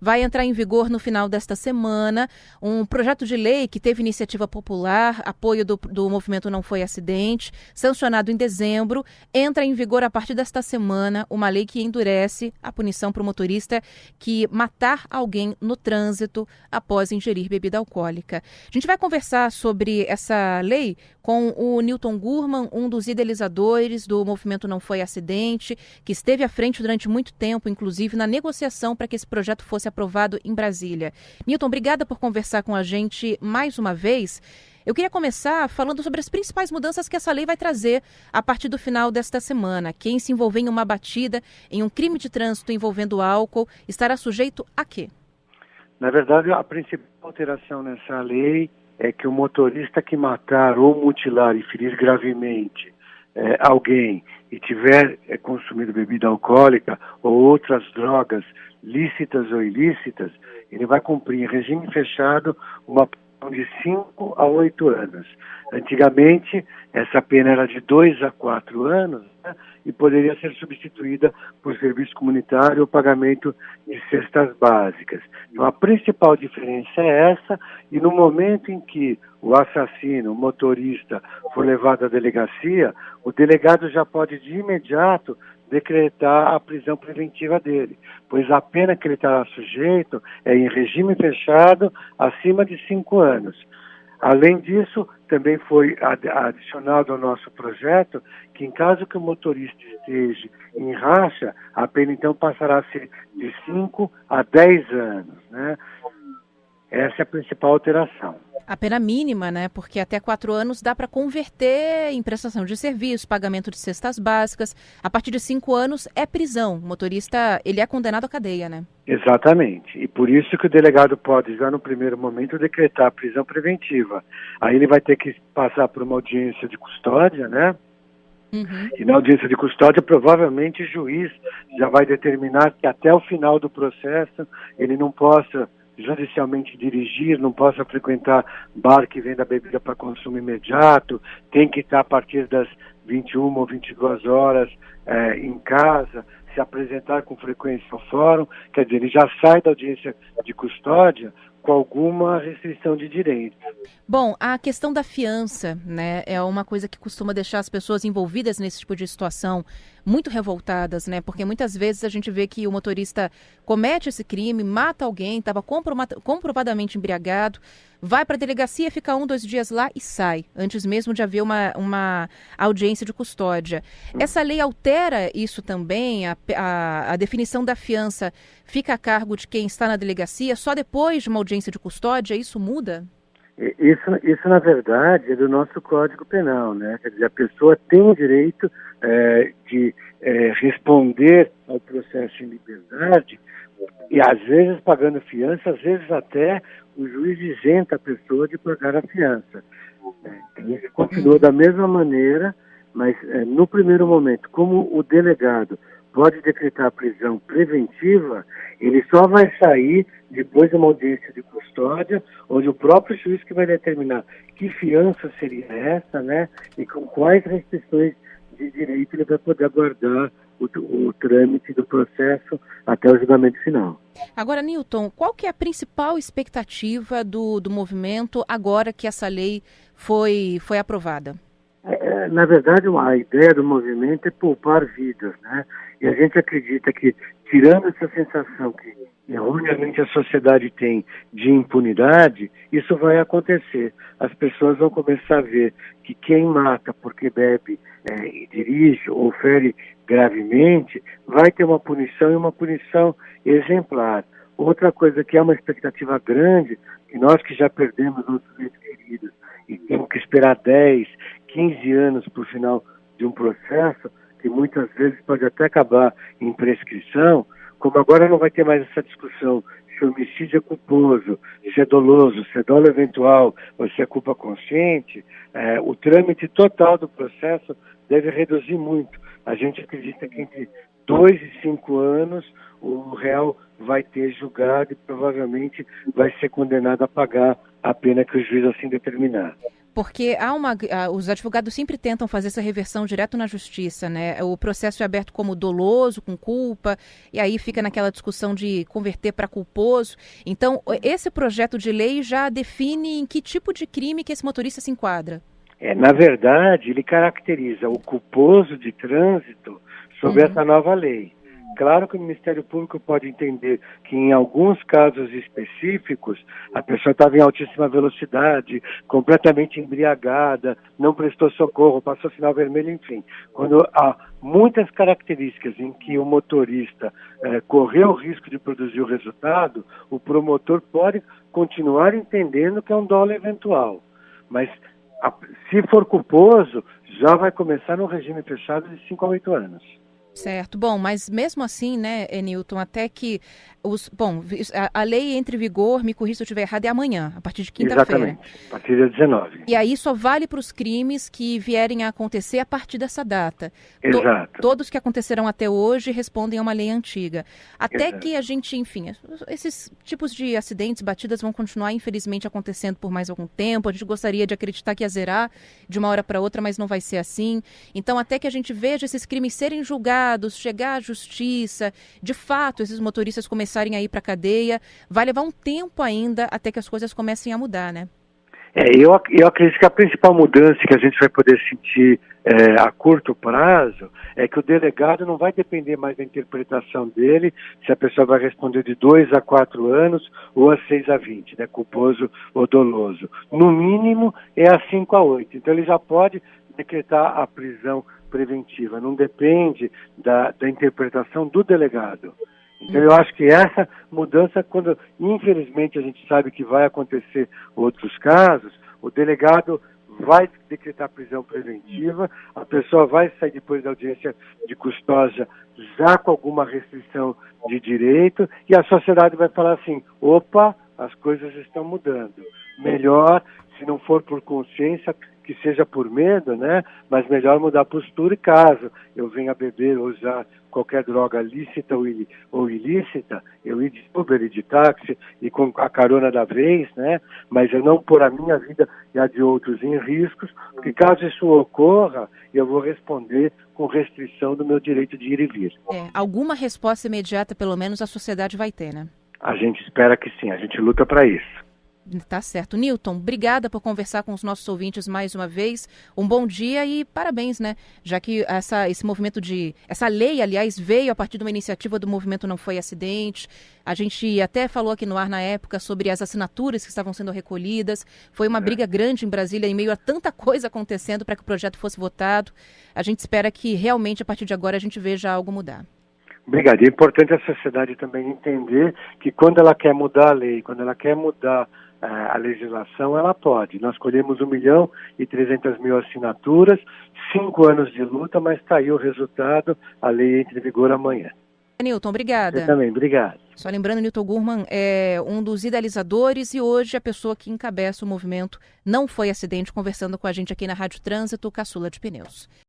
vai entrar em vigor no final desta semana. Um projeto de lei que teve iniciativa popular, apoio do Movimento Não Foi Acidente, sancionado em dezembro, entra em vigor a partir desta semana uma lei que endurece a punição para o motorista que matar alguém no trânsito após ingerir bebida alcoólica. A gente vai conversar sobre essa lei com o Newton Gurman, um dos idealizadores do Movimento Não Foi Acidente, que esteve à frente durante muito tempo, inclusive, na negociação para que esse projeto fosse aprovado em Brasília. Newton, obrigada por conversar com a gente mais uma vez. Eu queria começar falando sobre as principais mudanças que essa lei vai trazer a partir do final desta semana. Quem se envolver em uma batida, em um crime de trânsito envolvendo álcool, estará sujeito a quê? Na verdade, a principal alteração nessa lei é que o motorista que matar ou mutilar e ferir gravemente alguém e tiver consumido bebida alcoólica ou outras drogas lícitas ou ilícitas, ele vai cumprir em regime fechado uma pena de 5 a 8 anos. Antigamente, essa pena era de 2 a 4 anos, né, e poderia ser substituída por serviço comunitário ou pagamento de cestas básicas. Então, a principal diferença é essa, e no momento em que o assassino, o motorista, for levado à delegacia, o delegado já pode de imediato decretar a prisão preventiva dele, pois a pena que ele estará sujeito é em regime fechado acima de 5 anos. Além disso, também foi adicionado ao nosso projeto que, em caso que o motorista esteja em racha, a pena então passará a ser de 5 a 10 anos, né? Essa é a principal alteração. A pena mínima, né? Porque até 4 anos dá para converter em prestação de serviço, pagamento de cestas básicas. A partir de 5 anos é prisão. O motorista, ele é condenado à cadeia, né? Exatamente. E por isso que o delegado pode, já no primeiro momento, decretar a prisão preventiva. Aí ele vai ter que passar por uma audiência de custódia, né? Uhum. E na audiência de custódia, provavelmente o juiz já vai determinar que até o final do processo ele não possa judicialmente dirigir, não possa frequentar bar que venda bebida para consumo imediato, tem que estar a partir das 21 ou 22 horas em casa, se apresentar com frequência ao fórum, quer dizer, ele já sai da audiência de custódia com alguma restrição de direito. Bom, a questão da fiança, né, é uma coisa que costuma deixar as pessoas envolvidas nesse tipo de situação muito revoltadas, né, porque muitas vezes a gente vê que o motorista comete esse crime, mata alguém, estava comprovadamente embriagado, vai para a delegacia, fica 1, 2 dias lá e sai, antes mesmo de haver uma audiência de custódia. Essa lei altera isso também? A definição da fiança fica a cargo de quem está na delegacia só depois de uma audiência de custódia? Isso muda? Isso na verdade, é do nosso Código Penal, né? Quer dizer, a pessoa tem o direito de responder ao processo em liberdade e, às vezes, pagando fiança, às vezes até o juiz isenta a pessoa de pagar a fiança. Então, isso continua da mesma maneira, mas no primeiro momento, como o delegado pode decretar a prisão preventiva, ele só vai sair depois de uma audiência de custódia, onde o próprio juiz que vai determinar que fiança seria essa, né, e com quais restrições de direito ele vai poder aguardar o trâmite do processo até o julgamento final. Agora, Newton, qual que é a principal expectativa do movimento agora que essa lei foi aprovada? Na verdade, a ideia do movimento é poupar vidas, né? E a gente acredita que, tirando essa sensação que erroneamente a sociedade tem de impunidade, isso vai acontecer. As pessoas vão começar a ver que quem mata porque bebe e dirige ou fere gravemente vai ter uma punição e uma punição exemplar. Outra coisa que é uma expectativa grande, que nós que já perdemos nossos entes queridos e temos que esperar 10, 15 anos para o final de um processo, que muitas vezes pode até acabar em prescrição, como agora não vai ter mais essa discussão se o homicídio é culposo, se é doloso, se é dolo eventual ou se é culpa consciente, o trâmite total do processo deve reduzir muito. A gente acredita que entre 2 e 5 anos o réu vai ter julgado e provavelmente vai ser condenado a pagar a pena que o juiz assim determinar. Porque os advogados sempre tentam fazer essa reversão direto na justiça, né? O processo é aberto como doloso, com culpa, e aí fica naquela discussão de converter para culposo. Então, esse projeto de lei já define em que tipo de crime que esse motorista se enquadra. Na verdade, ele caracteriza o culposo de trânsito sob essa nova lei. Claro que o Ministério Público pode entender que em alguns casos específicos a pessoa estava em altíssima velocidade, completamente embriagada, não prestou socorro, passou sinal vermelho, enfim. Quando há muitas características em que o motorista correu o risco de produzir o resultado, o promotor pode continuar entendendo que é um dolo eventual. Mas se for culposo, já vai começar no regime fechado de 5 a 8 anos. Certo. Bom, mas mesmo assim, né, Newton, até que a lei entre em vigor, me corrija se eu estiver errado, é amanhã, a partir de quinta-feira. Exatamente, a partir de 19. E aí só vale para os crimes que vierem a acontecer a partir dessa data. Exato. Todos que aconteceram até hoje respondem a uma lei antiga. Até Exato. que a gente, enfim, esses tipos de acidentes, batidas vão continuar, infelizmente, acontecendo por mais algum tempo. A gente gostaria de acreditar que ia zerar de uma hora para outra, mas não vai ser assim. Então, até que a gente veja esses crimes serem julgados, chegar à justiça, de fato, esses motoristas começarem a ir para a cadeia, vai levar um tempo ainda até que as coisas comecem a mudar, né? Eu acredito que a principal mudança que a gente vai poder sentir a curto prazo é que o delegado não vai depender mais da interpretação dele, se a pessoa vai responder de 2 a 4 anos ou a 6 a 20, né, culposo ou doloso. No mínimo é a 5 a 8. Então ele já pode decretar a prisão preventiva, não depende da interpretação do delegado. Então eu acho que essa mudança, quando infelizmente a gente sabe que vai acontecer outros casos, o delegado vai decretar prisão preventiva, a pessoa vai sair depois da audiência de custódia já com alguma restrição de direito e a sociedade vai falar assim, opa, as coisas estão mudando. Melhor, se não for por consciência, que seja por medo, né? Mas melhor mudar a postura e caso eu venha beber ou usar qualquer droga lícita ou ilícita, eu ir de Uber e de táxi e com a carona da vez, né? Mas eu não pôr a minha vida e a de outros em riscos, porque caso isso ocorra, eu vou responder com restrição do meu direito de ir e vir. Alguma resposta imediata, pelo menos, a sociedade vai ter, né? A gente espera que sim, a gente luta para isso. Tá certo. Newton, obrigada por conversar com os nossos ouvintes mais uma vez. Um bom dia e parabéns, né? Já que esse movimento essa lei, aliás, veio a partir de uma iniciativa do Movimento Não Foi Acidente. A gente até falou aqui no ar na época sobre as assinaturas que estavam sendo recolhidas. Foi uma briga grande em Brasília, em meio a tanta coisa acontecendo para que o projeto fosse votado. A gente espera que realmente, a partir de agora, a gente veja algo mudar. Obrigado. É importante a sociedade também entender que quando ela quer mudar a lei, quando ela quer mudar a legislação, ela pode. Nós colhemos 1.300.000 assinaturas, 5 anos de luta, mas está aí o resultado, a lei entra em vigor amanhã. Newton, obrigada. Você também, obrigado. Só lembrando, Newton Gurman é um dos idealizadores e hoje a pessoa que encabeça o movimento Não Foi Acidente, conversando com a gente aqui na Rádio Trânsito, Caçula de Pneus.